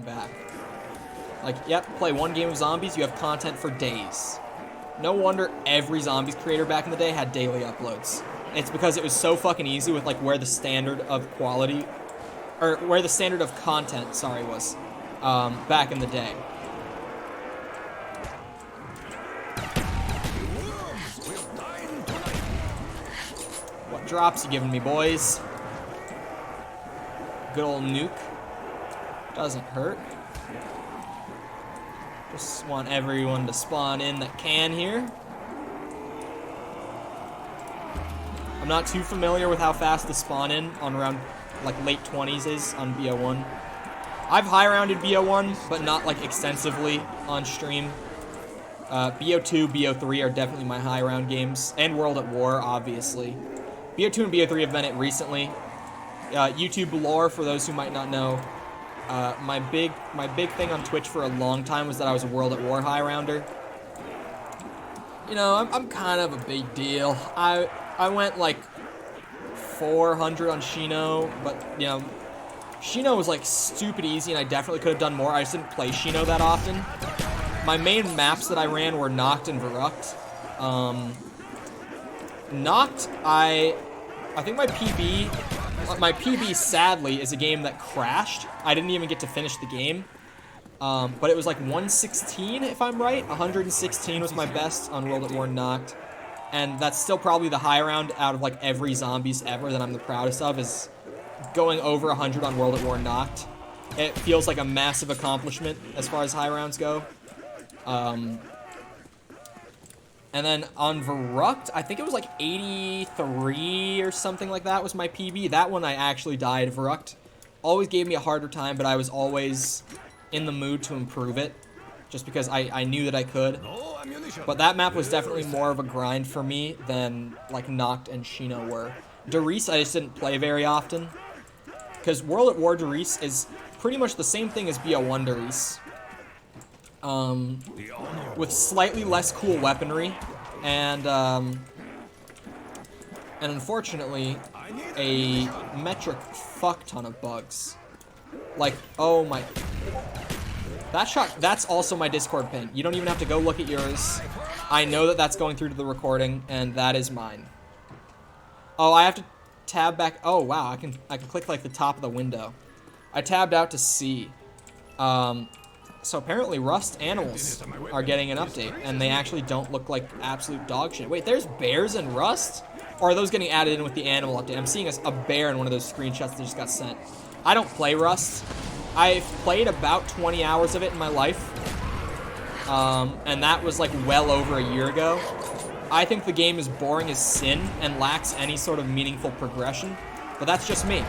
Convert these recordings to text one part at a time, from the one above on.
fucking back. Like, yep, play one game of zombies, you have content for days. No wonder every zombies creator back in the day had daily uploads. It's because it was so fucking easy with like where the standard of quality, or where the standard of content, sorry, was back in the day. What drops you giving me, boys? Good old nuke. Doesn't hurt. Just want everyone to spawn in that can here. I'm not too familiar with how fast the spawn in on around like late 20s is on BO1. I've high rounded BO1, but not like extensively on stream. BO2, BO3 are definitely my high round games, and World at War, obviously. BO2 and BO3 have been it recently. YouTube lore, for those who might not know, my big thing on Twitch for a long time was that I was a World at War high rounder. You know, I'm kind of a big deal. I went like 400 on Shino, but you know, Shino was like stupid easy, and I definitely could have done more. I just didn't play Shino that often. My main maps that I ran were Nacht and Verrucht. Nacht, I think my PB sadly is a game that crashed. I didn't even get to finish the game. But it was like 116 if I'm right. 116 was my best on World at War Nacht. And that's still probably the high round out of like every zombies ever that I'm the proudest of, is going over 100 on World at War Nacht. It feels like a massive accomplishment as far as high rounds go. And then on Verrucht, I think it was like 83 or something like that was my PB. That one I actually died. Verrucht always gave me a harder time, but I was always in the mood to improve it, just because I knew that I could. But that map was definitely more of a grind for me than like Nacht and Shino were. Riese I just didn't play very often, because World at War Riese is pretty much the same thing as BO1 Riese. With slightly less cool weaponry, and unfortunately, a metric fuck ton of bugs. Like, oh my... That shot, that's also my Discord pin. You don't even have to go look at yours. I know that that's going through to the recording, and that is mine. Oh, I have to tab back... Oh, wow, I can click, like, the top of the window. I tabbed out to see. So apparently Rust animals are getting an update, and they actually don't look like absolute dog shit. Wait, there's bears in Rust? Or are those getting added in with the animal update? I'm seeing a bear in one of those screenshots that just got sent. I don't play Rust. I've played about 20 hours of it in my life. And that was like well over a year ago. I think the game is boring as sin and lacks any sort of meaningful progression, but that's just me.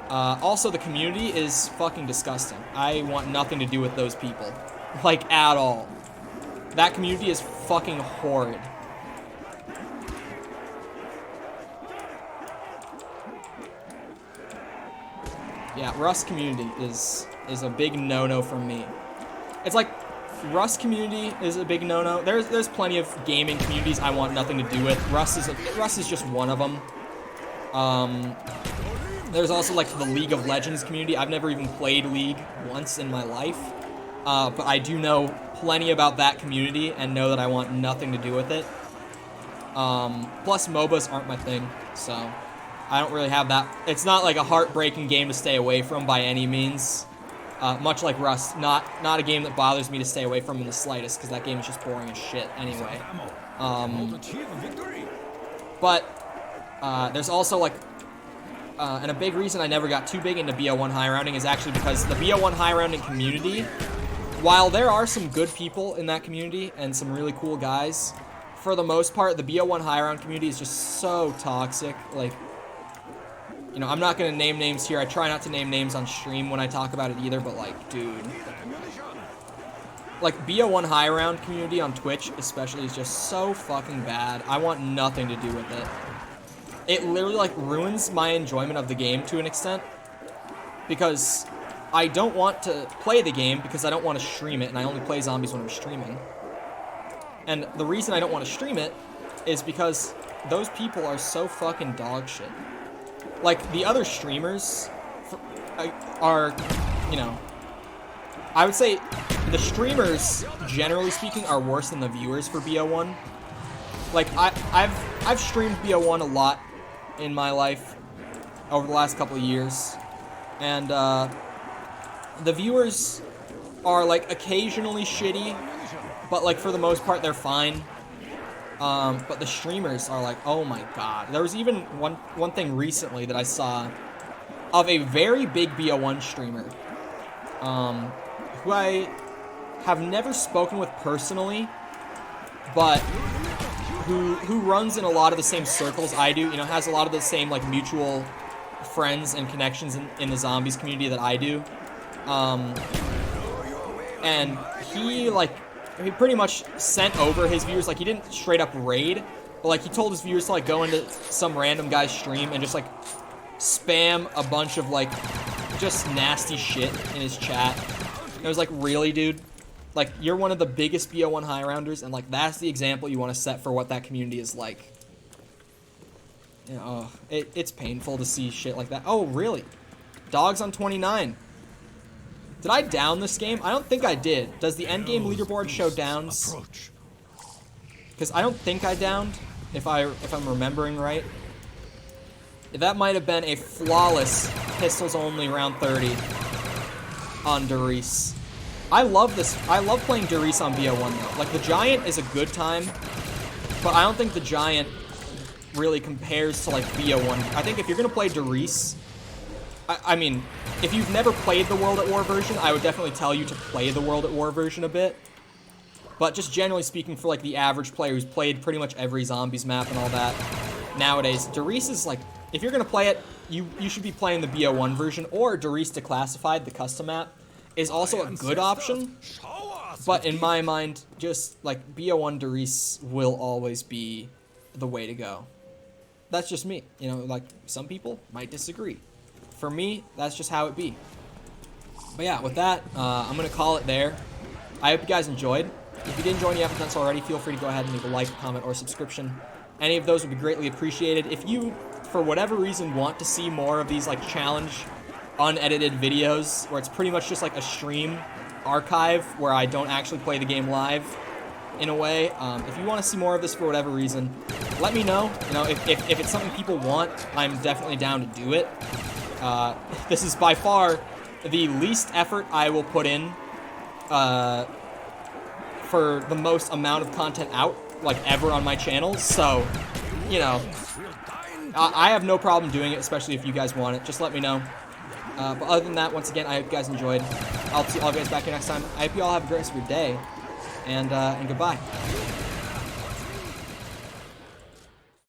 Also, the community is fucking disgusting. I want nothing to do with those people. Like, at all. That community is fucking horrid. Yeah, Rust community is a big no-no from me. It's like, Rust community is a big no-no. There's plenty of gaming communities I want nothing to do with. Rust is just one of them. There's also like the League of Legends community. I've never even played League once in my life, but I do know plenty about that community and know that I want nothing to do with it. Plus MOBAs aren't my thing, so I don't really have that. It's not like a heartbreaking game to stay away from by any means. Much like Rust, not a game that bothers me to stay away from in the slightest, because that game is just boring as shit anyway. But there's also like, and a big reason I never got too big into BO1 high rounding is actually because the BO1 high rounding community, while there are some good people in that community and some really cool guys, for the most part, the BO1 high round community is just so toxic. Like, you know, I'm not going to name names here. I try not to name names on stream when I talk about it either, but like, dude. Like, BO1 high round community on Twitch especially is just so fucking bad. I want nothing to do with it. It literally, like, ruins my enjoyment of the game to an extent, because I don't want to play the game because I don't want to stream it, and I only play zombies when I'm streaming. And the reason I don't want to stream it is because those people are so fucking dog shit. Like, the other streamers are you know, I would say the streamers, generally speaking, are worse than the viewers for BO1. Like, I've streamed BO1 a lot in my life over the last couple of years, and the viewers are, like, occasionally shitty, but, like, for the most part, they're fine. But the streamers are like, oh my god. There was even one thing recently that I saw of a very big BO1 streamer, who I have never spoken with personally, but who runs in a lot of the same circles I do, you know, has a lot of the same, like, mutual friends and connections in the zombies community that I do. And he pretty much sent over his viewers, like, he didn't straight up raid, but, like, he told his viewers to, like, go into some random guy's stream and just, like, spam a bunch of, like, just nasty shit in his chat. And it was like, really, dude? Like, you're one of the biggest BO1 high rounders, and, like, that's the example you want to set for what that community is like. You know, it's painful to see shit like that. Oh, really? Dogs on 29. Did I down this game? I don't think I did. Does the end game leaderboard show downs? Because I don't think I downed, if I'm remembering right. That might have been a flawless pistols only round 30 on Riese. I love this. I love playing Riese on BO1 though. Like, the Giant is a good time, but I don't think the Giant really compares to, like, BO1. I think if you're gonna play Riese, I mean, if you've never played the World at War version, I would definitely tell you to play the World at War version a bit. But just generally speaking, for, like, the average player who's played pretty much every zombies map and all that, nowadays, Riese is, like, if you're gonna play it, you should be playing the BO1 version, or Riese Declassified, the custom map, is also a good option. But in my mind, just, like, BO1 Riese will always be the way to go. That's just me. You know, like, some people might disagree. For me, that's just how it be. But yeah, with that, I'm going to call it there. I hope you guys enjoyed. If you did enjoy and you haven't done so already, feel free to go ahead and leave a like, comment, or subscription. Any of those would be greatly appreciated. If you, for whatever reason, want to see more of these, like, challenge unedited videos where it's pretty much just like a stream archive where I don't actually play the game live in a way, if you want to see more of this for whatever reason, let me know. You know, if it's something people want, I'm definitely down to do it. This is by far the least effort I will put in for the most amount of content out, like, ever on my channel, so, you know, I have no problem doing it, especially if you guys want it. Just let me know. But other than that, once again, I hope you guys enjoyed. I'll see all you guys back here next time. I hope you all have a great rest of your day, and goodbye.